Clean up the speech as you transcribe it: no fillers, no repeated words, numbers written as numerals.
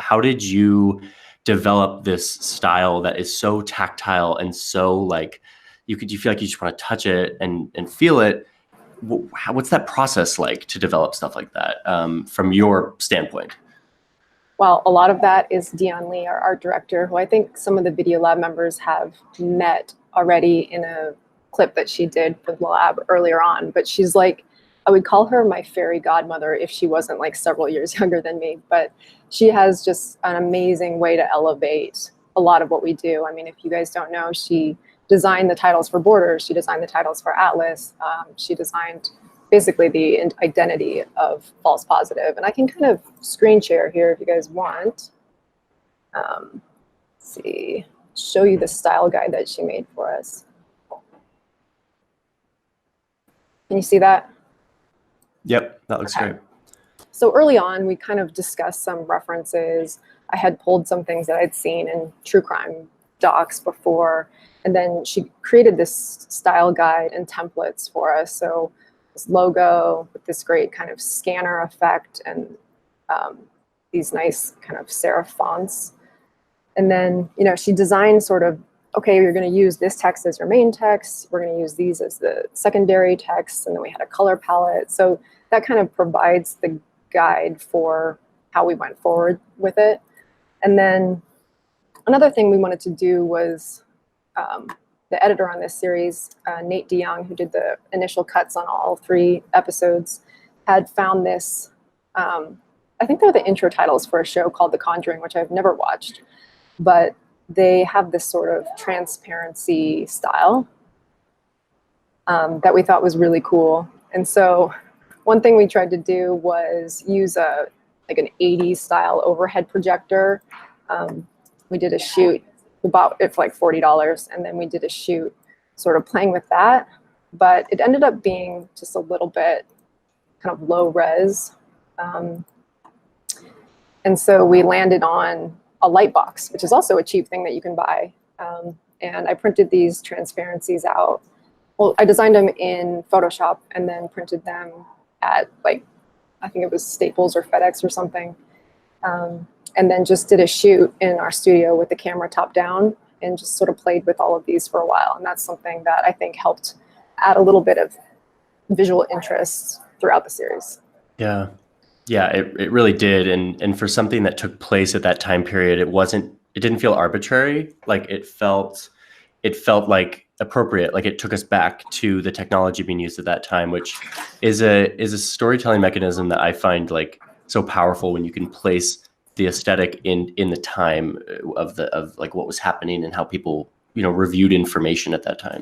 how did you develop this style that is so tactile and so like you feel like you just want to touch it and feel it? What's that process like to develop stuff like that from your standpoint? Well, a lot of that is Dion Lee, our art director, who I think some of the Video Lab members have met already in a clip that she did for the lab earlier on. But she's like, I would call her my fairy godmother if she wasn't like several years younger than me. But she has just an amazing way to elevate a lot of what we do. I mean, if you guys don't know, she designed the titles for Borders. She designed the titles for Atlas. She designed basically the identity of False Positive. And I can kind of screen share here if you guys want. Let's see, show you the style guide that she made for us. Can you see that? Yep, that looks great. So early on, we kind of discussed some references. I had pulled some things that I'd seen in true crime docs before. And then she created this style guide and templates for us. So this logo with this great kind of scanner effect and these nice kind of serif fonts. And then, you know, she designed sort of, okay, you're going to use this text as your main text. We're going to use these as the secondary text. And then we had a color palette. So that kind of provides the guide for how we went forward with it. And then another thing we wanted to do was the editor on this series, Nate DeYoung, who did the initial cuts on all 3 episodes, had found this, I think they're the intro titles for a show called The Conjuring, which I've never watched, but they have this sort of transparency style that we thought was really cool. And so one thing we tried to do was use like an 80s style overhead projector. We did a shoot, we bought it for like $40, and then we did a shoot sort of playing with that, but it ended up being just a little bit kind of low res. And so we landed on a light box, which is also a cheap thing that you can buy. And I printed these transparencies out. Well, I designed them in Photoshop and then printed them at like, I think it was Staples or FedEx or something. And then just did a shoot in our studio with the camera top down and just sort of played with all of these for a while. And that's something that I think helped add a little bit of visual interest throughout the series. Yeah. Yeah, it really did. And for something that took place at that time period, it didn't feel arbitrary. Like it felt like appropriate. Like it took us back to the technology being used at that time, which is a storytelling mechanism that I find like so powerful when you can place the aesthetic in the time of like what was happening and how people, you know, reviewed information at that time.